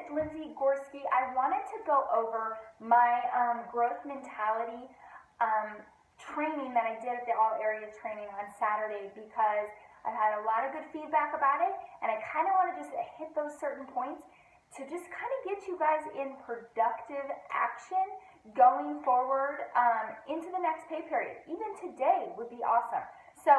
it's Lindsay Gorski. I wanted to go over my growth mentality training that I did at the All Area training on Saturday because I've had a lot of good feedback about it, and I kind of want to just hit those certain points to just kind of get you guys in productive action going forward into the next pay period. Even today would be awesome. So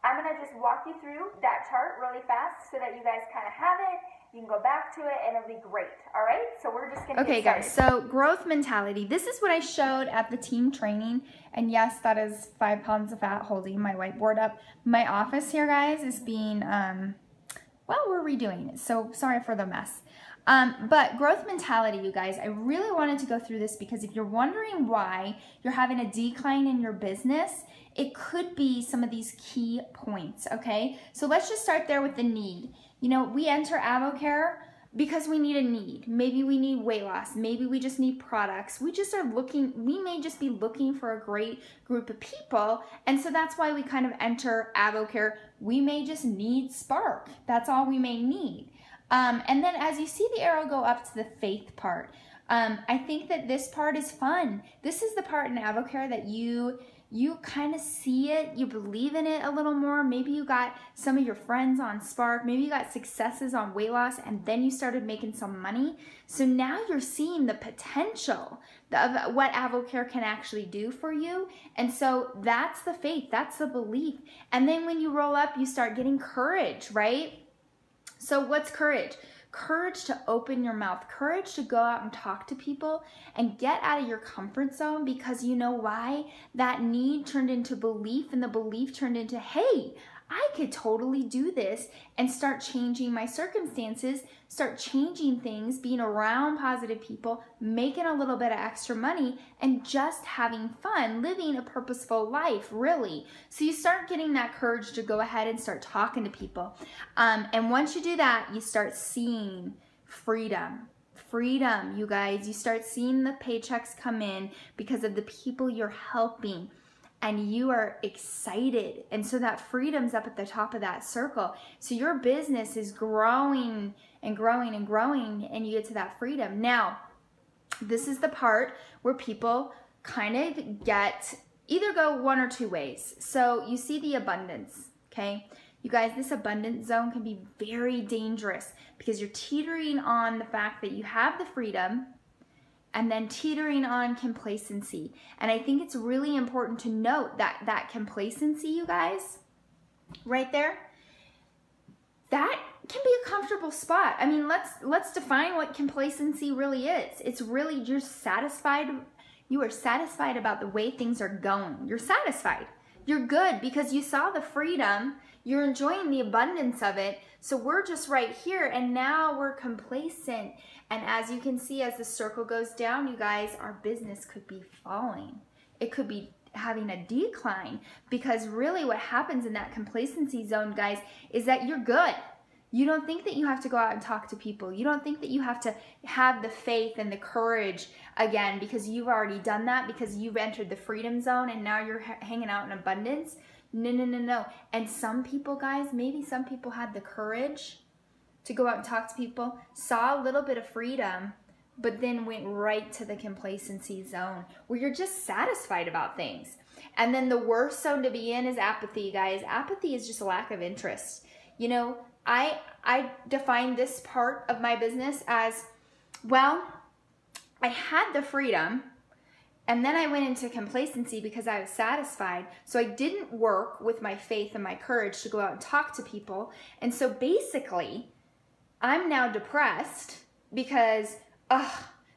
I'm going to just walk you through that chart really fast so that you guys kind of have it. You can go back to it and it'll be great. All right, so we're just going to Okay, guys, so growth mentality. This is what I showed at the team training. And yes, that is 5 pounds of fat holding my whiteboard up. My office here, guys, is being, well, we're redoing it. So sorry for the mess. But growth mentality, you guys, I really wanted to go through this because if you're wondering why you're having a decline in your business, it could be some of these key points, okay? So let's just start there with the need. You know, we enter AvoCare because we need a need. Maybe we need weight loss. Maybe we just need products. We just are looking, we may just be looking for a great group of people. And so that's why we kind of enter AvoCare. We may just need Spark. That's all we may need. And then as you see the arrow go up to the faith part, I think that this part is fun. This is the part in AvoCare that you kind of see it, you believe in it a little more. Maybe you got some of your friends on Spark, maybe you got successes on weight loss, and then you started making some money. So now you're seeing the potential of what AvoCare can actually do for you. And so that's the faith, that's the belief. And then when you roll up, you start getting courage, right? So what's courage? Courage to open your mouth, courage to go out and talk to people and get out of your comfort zone, because you know why? That need turned into belief, and the belief turned into, hey, I could totally do this, and start changing my circumstances, start changing things, being around positive people, making a little bit of extra money, and just having fun, living a purposeful life, really. So you start getting that courage to go ahead and start talking to people. And once you do that, you start seeing freedom. Freedom, you guys. You start seeing the paychecks come in because of the people you're helping. And you are excited. And so that freedom's up at the top of that circle. So your business is growing and growing and growing, and you get to that freedom. Now, this is the part where people kind of get, either go one or two ways. So you see the abundance, okay? You guys, this abundance zone can be very dangerous because you're teetering on the fact that you have the freedom, and then teetering on complacency. And I think it's really important to note that that complacency, you guys, right there, that can be a comfortable spot. I mean, let's define what complacency really is. It's really you're satisfied. You are satisfied about the way things are going. You're satisfied. You're good because you saw the freedom. You're enjoying the abundance of it. So we're just right here, and now we're complacent. And as you can see, as the circle goes down, you guys, our business could be falling. It could be having a decline, because really what happens in that complacency zone, guys, is that you're good. You don't think that you have to go out and talk to people. You don't think that you have to have the faith and the courage again, because you've already done that, because you've entered the freedom zone and now you're hanging out in abundance. No, no, no, no. And some people, guys, maybe some people had the courage to go out and talk to people, saw a little bit of freedom, but then went right to the complacency zone where you're just satisfied about things. And then the worst zone to be in is apathy, guys. Apathy is just a lack of interest. You know, I define this part of my business as, well, I had the freedom, and then I went into complacency because I was satisfied. So I didn't work with my faith and my courage to go out and talk to people. And so basically, I'm now depressed because,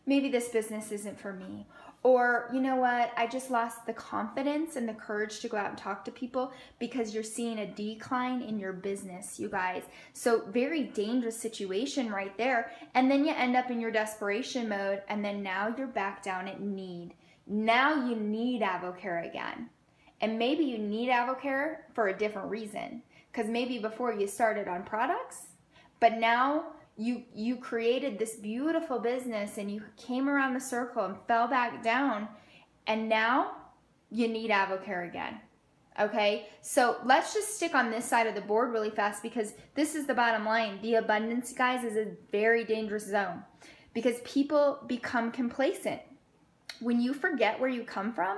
maybe this business isn't for me. Or, you know what, I just lost the confidence and the courage to go out and talk to people because you're seeing a decline in your business, you guys. So very dangerous situation right there. And then you end up in your desperation mode, and then now you're back down at need. Now you need AvoCare again. And maybe you need AvoCare for a different reason, because maybe before you started on products, but now you created this beautiful business and you came around the circle and fell back down, and now you need AvoCare again. Okay, so let's just stick on this side of the board really fast, because this is the bottom line. The abundance, guys, is a very dangerous zone. because people become complacent. When you forget where you come from,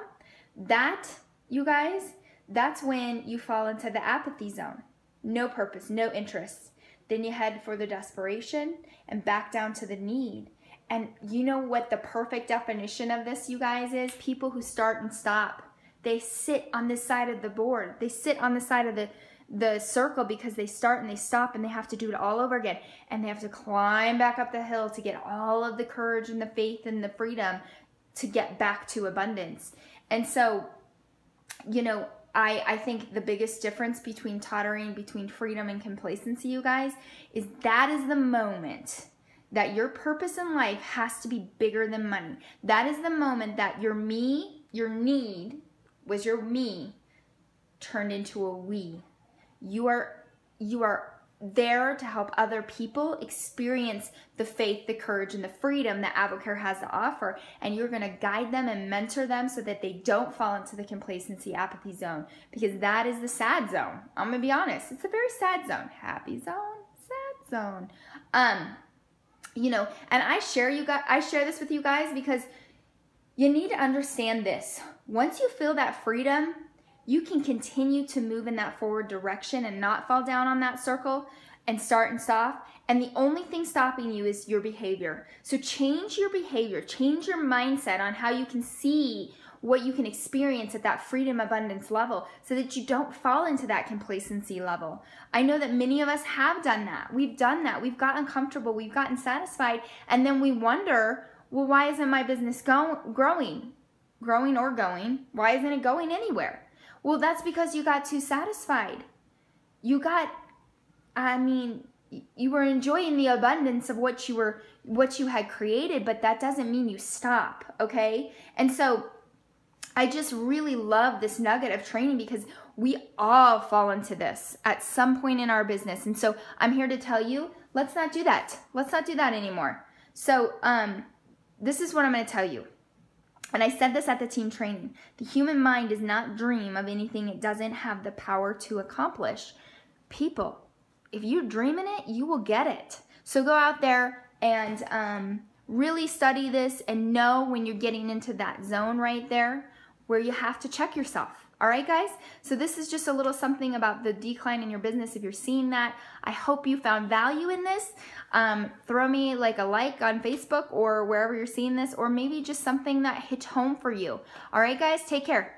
that, you guys, that's when you fall into the apathy zone. No purpose, no interest. Then you head for the desperation and back down to the need. And you know what the perfect definition of this, you guys, is? People who start and stop. They sit on this side of the board. They sit on the side of the circle because they start and they stop and they have to do it all over again. And they have to climb back up the hill to get all of the courage and the faith and the freedom to get back to abundance. And so, you know, I think the biggest difference between tottering, between freedom and complacency, you guys, is that is the moment that your purpose in life has to be bigger than money. That is the moment that your me, your need was your me turned into a we. You are there to help other people experience the faith, the courage, and the freedom that AdvoCare has to offer. And you're going to guide them and mentor them so that they don't fall into the complacency, apathy zone, because that is the sad zone. I'm going to be honest. It's a very sad zone. Happy zone, sad zone. You know, and I share this with you guys because you need to understand this. Once you feel that freedom, you can continue to move in that forward direction and not fall down on that circle and start and stop. And the only thing stopping you is your behavior. So change your behavior, change your mindset on how you can see what you can experience at that freedom abundance level so that you don't fall into that complacency level. I know that many of us have done that. We've done that. We've gotten comfortable. We've gotten satisfied. And then we wonder, well, why isn't my business growing? Why isn't it going anywhere? Well, that's because you got too satisfied. You were enjoying the abundance of what you had created, but that doesn't mean you stop, okay? And so I just really love this nugget of training because we all fall into this at some point in our business. And so I'm here to tell you, let's not do that. Let's not do that anymore. So this is what I'm going to tell you. And I said this at the team training. The human mind does not dream of anything it doesn't have the power to accomplish. People, if you dream in it, you will get it. So go out there and really study this and know when you're getting into that zone right there where you have to check yourself. All right, guys? So this is just a little something about the decline in your business if you're seeing that. I hope you found value in this. Throw me like a like on Facebook or wherever you're seeing this, or maybe just something that hit home for you. All right, guys? Take care.